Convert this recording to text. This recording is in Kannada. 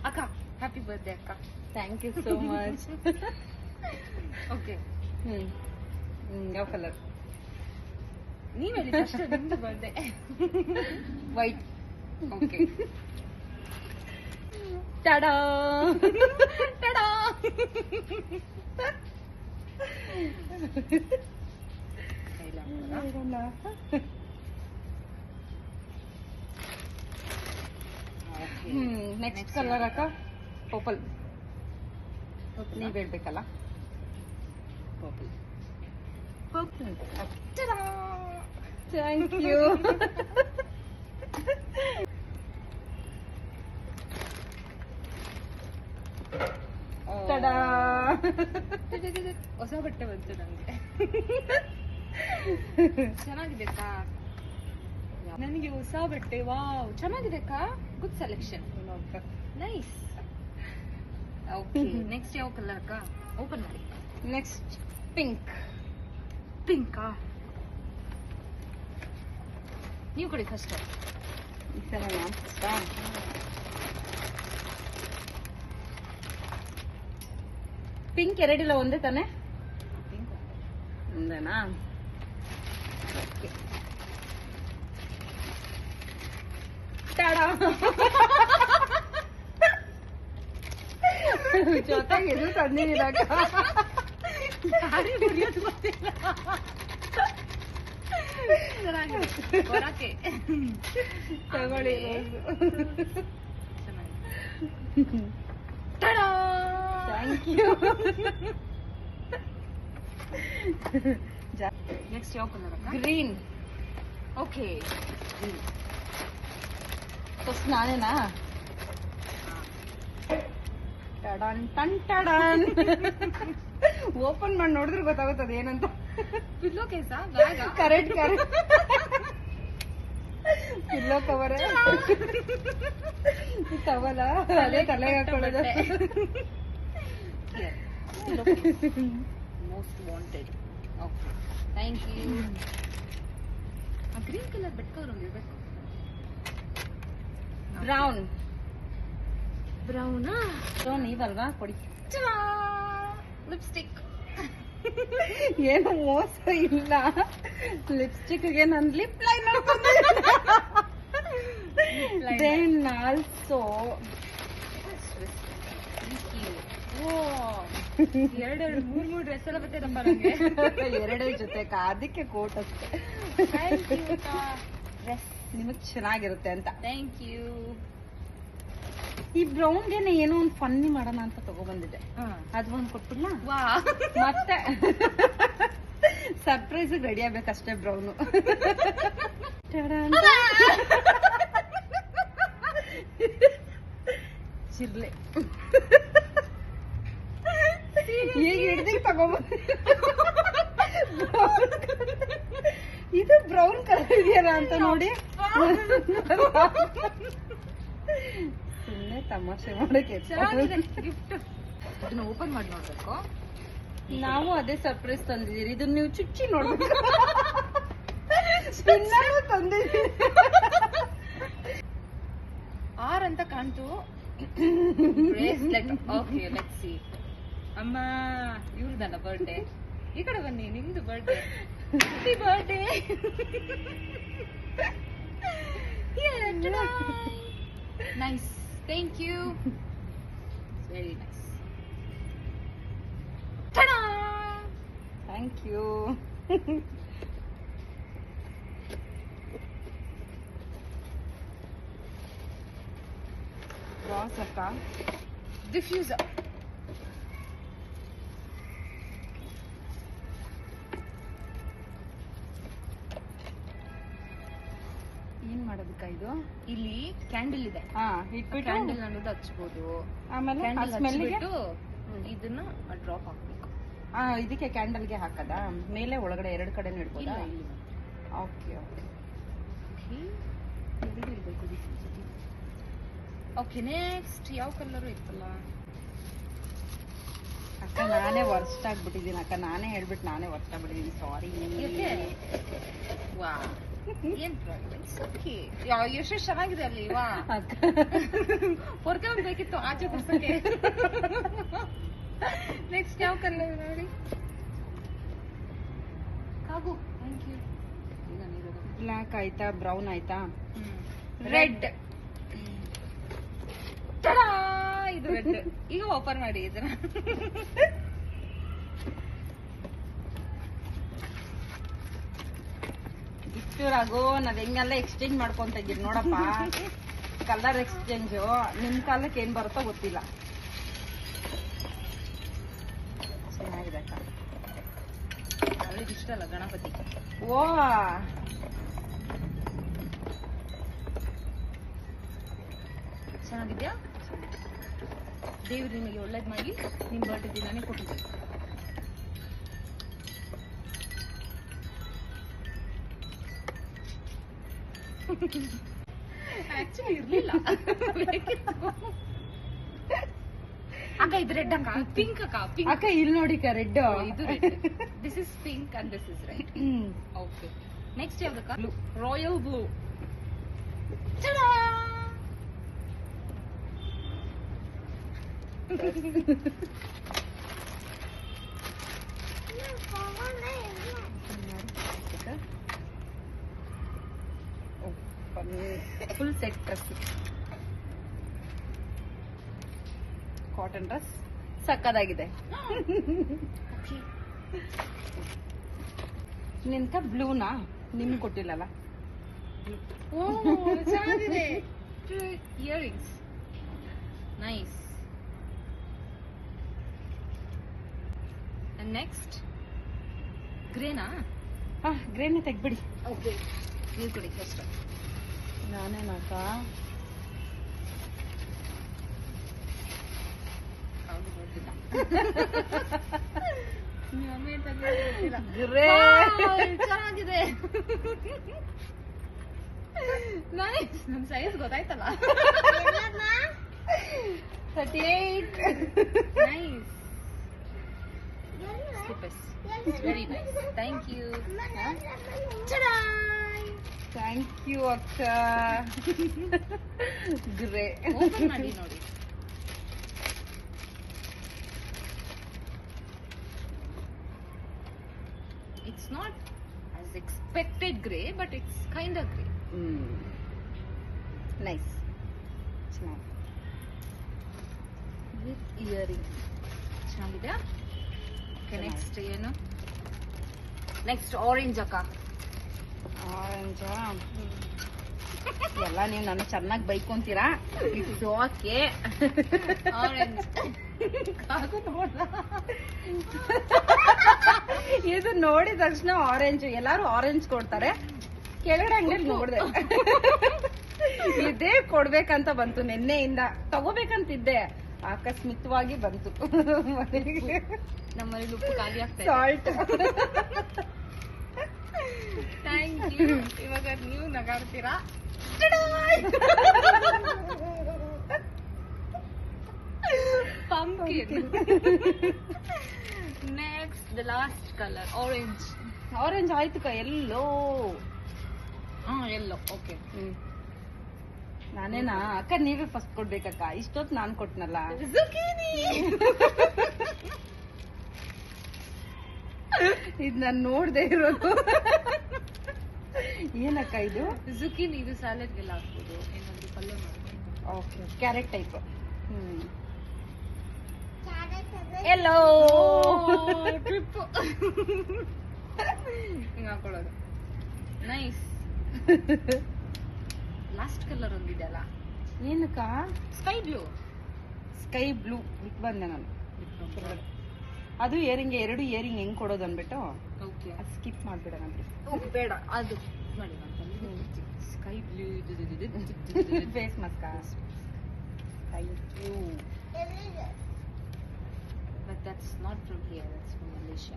ಅಕ್ಕ ಹ್ಯಾಪಿ ಬರ್ತ್ಡೇ ಅಕ್ಕ. Thank you so much. Okay ಯಾವ ಕಲರ್? ನೀವ್ ಹೇಳಿ ಫಸ್ಟ್ ನಿಮ್ದು birthday. White. Okay tada tada. Next colour ಅಕ್ಕ ಪರ್ಪಲ್. ನೀವ್ ಹೇಳ್ಬೇಕಲ್ಲ. ಪರ್ಪಲ್. Thank you. ಟಡಾ. ಹೊಸ ಬಟ್ಟೆ ಬಂತು ನಂಗೆ. ಚೆನ್ನಾಗಿದೆ ಅಕ್ಕ. ನನಗೆ ಹೊಸ ಬಟ್ಟೆ. ವಾವ್ ಚೆನ್ನಾಗಿದೆ ಅಕ್ಕ. Good selection. Nice. Okay next ಯಾವ ಕಲರ್ ಅಕ್ಕ? ಓಪನ್ ಮಾಡಿ. Next pink. ಪಿಂಕಾ? ನೀವು ಕೊಡಿ ಫಸ್ಟ್. ಈ ಸಲ ನಾನು ಫಸ್ಟ್. ಪಿಂಕ್ ಎರಡಿಲ್ಲ, ಒಂದೇ ತಾನೆ? ಒಂದೇನಾ? ಜೊತೆಗೆ ಇದು ತಂದಿದ್ದೀರಾಗ. ಚೆನ್ನಾಗಿದೆ ತಗೊಳ್ಳಿ. Thank you. ನೆಕ್ಸ್ಟ್ ಯಾವ ಕಲರ್ ಅಕ್ಕ? ಗ್ರೀನ್. ಓಕೆ ಫಸ್ಟ್ ನಾನೇನಾ? ಟಡನ್ ಟನ್ ಟಡನ್. ಓಪನ್ ಮಾಡಿ ನೋಡಿದ್ರೆ ಗೊತ್ತಾಗುತ್ತದೆ ಏನಂತ. ಪಿಲ್ಲೋ ಕೇಸ? ಬ್ಯಾಗ? Correct correct. Pillow cover. ಟವಲ ಅದೇ ತಲೆಗೆ ಹಾಕೊಳ್ಳೋದು. Most wanted. Okay thank you. Green colour bed cover ಒಂದು ಇರಬೇಕು. ಬ್ರೌನ್. ಬ್ರೌನಾ? ಬ್ರೌನ್ ನೀವಲ್ವಾ? ಕೊಡಿ. ಲಿಪ್ಸ್ಟಿಕ್. ಏನು ಮೋಸ ಇಲ್ಲ. ಲಿಪ್ಸ್ಟಿಕ್ಗೆ ನನ್ ಲಿಪ್ ಲೈನರ್. ದೆನ್ ಆಲ್ಸೋ ಎರಡು ಮೂರು ಡ್ರೆಸ್ ಎಲ್ಲ ಬರ್ತೈತಪ್ಪ ನಂಗೆ. ಎರಡೇ ಜೊತೆ ಅದಕ್ಕೆ ಕೋಟ್ ಅಷ್ಟೇ. ಡ್ರೆಸ್ ನಿಮಗ್ ಚೆನ್ನಾಗಿರುತ್ತೆ ಅಂತ. Thank you. ಈ ಬ್ರೌನ್ಗೆನೆ ಏನೋ ಒಂದು ಫನ್ನಿ ಮಾಡೋಣ ಅಂತ ತಗೊಬಂದಿದ್ದೆ. ಅದು ಒಂದು ಕೊಟ್ಬಿಡ್ಲಾ? ವಾ ಮತ್ತೆ ಸರ್ಪ್ರೈಸ್ ರೆಡಿ ಆಗ್ಬೇಕಷ್ಟೇ. ಬ್ರೌನು ಚಿರ್ಲೆ ಈಗ ಹಿಡ್ದಿ ತಗೊಬಂದ. ಇದು ಬ್ರೌನ್ ಕಲರ್ ಇದೆಯಲ್ಲ ಅಂತ ನೋಡಿ ಸುಮ್ಮನೆ ತಮಾಷೆ ಮಾಡಕ್ಕೆ. ಗಿಫ್ಟ್ ಇದನ್ನ ಓಪನ್ ಮಾಡಿ ನೋಡ್ಬೇಕು. ನಾವು ಅದೇ ಸರ್ಪ್ರೈಸ್ ತಂದಿದ್ದೀರಿ. ಇದನ್ನ ನೀವು ಚುಚ್ಚಿ ನೋಡ್ಬೇಕು. ತಂದಿದ್ದೀರಿ ಆರ್ ಅಂತ ಕಾಣ್ತು. ಬ್ರೇಸ್ಲೆಟ್. Okay let's see. ಅಮ್ಮ ಇವ್ರದಲ್ಲ ಬರ್ಡೇ. ಈ ಕಡೆ ಬನ್ನಿ, ನಿಮ್ದು birthday. Happy birthday. Nice. Thank you. Very nice. Thank you. Boss ಅಕ್ಕ. ಡಿಫ್ಯೂಸರ್. ಏನ್ ಮಾಡೋದಕ್ಕ ಇದು? ಇಲ್ಲಿ ಕ್ಯಾಂಡಲ್ ಇದೆ. ಇಟ್ಬಿಟ್ಟು ಕ್ಯಾಂಡಲ್ ಅನ್ನೋದು ಹಚ್ಬೋದು. ಆಮೇಲೆ ಕ್ಯಾಂಡಲ್ ಸ್ಮೆಲ್ಗೆ ಹಚ್ಬಿಟ್ಟು ಇದನ್ನ ಡ್ರಾಪ್ ಹಾಕ್ಬೇಕು. ಇದಕ್ಕೆ ಕ್ಯಾಂಡಲ್ಗೆ ಹಾಕದ ಮೇಲೆ ಒಳಗಡೆ ಎರಡು ಕಡೆ ಇಡ್ಬೋದಾ? Okay okay. ಓಕೆ ನೆಕ್ಸ್ಟ್ ಯಾವ ಕಲರ್ ಇತ್ತಲ್ಲ ಅಕ್ಕ? ನಾನೇ ವರ್ಸ್ಟ್ ಆಗ್ಬಿಟ್ಟಿದ್ದೀನಿ ಅಕ್ಕ. ನಾನೇ ಹೇಳ್ಬಿಟ್ಟು ನಾನೇ ವರ್ಸ್ಟ್ ಆಗ್ಬಿಟ್ಟಿದ್ದೀನಿ. ಸಾರಿ. ವಾ ಏನ್ ಪ್ರಾಬ್ಲಮ್? ಓಕೆ. ಎಷ್ಟು ಚೆನ್ನಾಗಿದೆ ಅಲ್ಲಿ ವಾ. ಅಕ್ಕ ಹೊರಗೆ ಒಂದ್ ಬೇಕಿತ್ತು ಆಚೆ ಪುಸ್ತಕ್ಕೆ. ನೆಕ್ಸ್ಟ್ ಯಾವ ಕಲರ್ ನೋಡಿ? ಕಾಗು. Thank you. ಈಗ ನೀರು ಬ್ಲ್ಯಾಕ್ ಆಯ್ತಾ, ಬ್ರೌನ್ ಆಯ್ತಾ? ರೆಡ್. ಇದು ರೆಡ್. ಈಗ ಓಪನ್ ಮಾಡಿ ಇದನ್ನ. ಇಷ್ಟು ರಘು ನಾವ್ ಹೆಂಗೆಲ್ಲ ಎಕ್ಸ್ಚೇಂಜ್ ಮಾಡ್ಕೊಂತ ಇದ್ದೀರಿ ನೋಡಪ್ಪ. ಕಲರ್ ಎಕ್ಸ್ಚೇಂಜು ನಿಮ್ ಕಾಲಕ್ಕೆ ಏನ್ ಬರುತ್ತೋ ಗೊತ್ತಿಲ್ಲ. ಚೆನ್ನಾಗಿದೆ ಅಕ್ಕ. ಅವ್ರಿಗೆ ಇಷ್ಟ ಅಲ್ಲ ಗಣಪತಿ. ಓ ಚೆನ್ನಾಗಿದ್ಯಾ? ದೇವ್ರು ನಿಮಗೆ ಒಳ್ಳೇದ್ ಮಾಡಿ ನಿಮ್ ಬರ್ಡೇ ದಿನಾನೇ ಕೊಟ್ಟಿದ್ದೆ. ಆಕ್ಚುಲಿ ಇರ್ಲಿಲ್ಲ. ಅಕ್ಕ ಇದು ರೆಡ್ ಅಕ್ಕ, ಪಿಂಕ್ ಅಕ್ಕ, ಪಿಂಕ್. ಅಕ್ಕ ಇಲ್ಲಿ ನೋಡಿ ರೆಡ್. ಇದು red. This is pink and this is red. Okay. Next ಯಾವ್ದಕ್ಕ? Blue. Royal blue. Full set dress, cotton dress ಸಕ್ಕದಾಗಿದೆ. ನಿಂತ ಬ್ಲೂನಾ? ನಿಮ್ಗೆ ಕೊಟ್ಟಿಲ್ಲಲ್ಲ? ಓ ಚೆನ್ನಾಗಿದೆ. Earrings nice. ನೆಕ್ಸ್ಟ್ ಗ್ರೇನಾ? ಗ್ರೇನೇ ತೆಗ್ಬಿಡಿ. ಓಕೆ. ನೀವು ಕೊಡಿ ಫಸ್ಟ್. ನಾನೇನಾಕ ಹೌದು ಗೊತ್ತಿಲ್ಲ. ಗ್ರೇ ಚೆನ್ನಾಗಿದೆ. ನೈಸ್. ನಮ್ ಸೈಜ್ ಗೊತ್ತಾಯ್ತಲ್ಲ. 38. Nice. Very nice. Thank you. Thank you ಅಕ್ಕ. ಗ್ರೇ ಓಪನ್ ಮಾಡಿ ನೋಡಿ. It's not as expected grey but it's kind of grey. Nice. ಚೆನ್ನಾಗಿ ವಿತ್ ಇಯರಿಂಗ್ ಚೆನ್ನಾಗಿದೆ. ನೆಕ್ಸ್ಟ್ ಏನು? ನೆಕ್ಸ್ಟ್ ಆರೆಂಜ್ ಅಕ್ಕ. ಆರೆಂಜ್ ಎಲ್ಲ ನೀವು ನನ್ನ ಚೆನ್ನಾಗಿ ಬೈಕೊಂತೀರಾ. It's okay. ಆರೆಂಜ್ ಇದು ನೋಡಿದ ತಕ್ಷಣ ಆರೆಂಜ್. ಎಲ್ಲಾರು ಆರೆಂಜ್ ಕೊಡ್ತಾರೆ. ಕೆಳಗಡೆ ಅಂಗಡಿಯಲ್ಲಿ ನೋಡ್ದೆ ಇದೇ ಕೊಡ್ಬೇಕಂತ ಬಂತು. ನಿನ್ನೆಯಿಂದ ತಗೋಬೇಕಂತಿದ್ದೆ, ಆಕಸ್ಮಿಕವಾಗಿ ಬಂತು ನಮ್ಮಲ್ಲಿ ಉಪ್ಪು ಖಾಲಿ ಆಗ್ತಾ ಇದೆ. ಸಾಲ್ಟ್. Thank you. ಇವಾಗ ನೀವು ನಗಾಡ್ತೀರಾ. Pumpkin. Next the last colour orange. Orange ಆಯ್ತು ಕ. ಎಲ್ಲೋ ಎಲ್ಲೋ. ಓಕೆ. ನಾನೇನಾ ಅಕ್ಕ? ನೀವೇ ಫಸ್ಟ್ ಕೊಡ್ಬೇಕಕ್ಕ. ಇಷ್ಟೊತ್ತು ನಾನ್ ಕೊಟ್ನಲ್ಲ. ಜುಕೀನಿ. ಇದ್ ನಾನ್ ನೋಡ್ದೆ ಇರೋದು. ಏನಕ್ಕ ಇದು? ಜುಕೀನಿ. ಇದು ಸ್ಯಾಲಡ್ಗೆಲ್ಲ ಹಾಕ್ಬೋದು, ಏನಾದ್ರು ಪಲ್ಯ ಮಾಡ್ಬೋದು. Okay. Carrot type. Yellow trip ಹಿಂಗ ಹಾಕೊಳ್ಳೋದು. ನೈಸ್. ಲಾಸ್ಟ್ ಕಲರ್ ಒಂದಿದೆ ಅಲ್ಲ? ಏನಕ್ಕ? Sky blue. ಸ್ಕೈ ಬ್ಲೂ ಇಟ್ ಬಂದೆ ನಾನು. ಅದು ಇಯರಿಂಗ್, ಎರಡು ಇಯರಿಂಗ್ ಹೆಂಗ್ ಕೊಡೋದು ಅನ್ಬಿಟ್ಟು ಓಕೆ. ಅದು ಸ್ಕಿಪ್ ಮಾಡ್ಬಿಡೋಣ. ಬೇಡ ಅದು ಮಾಡಿ. Sky blue. Face mask. Thank you. But that's not from here, that's from Malaysia.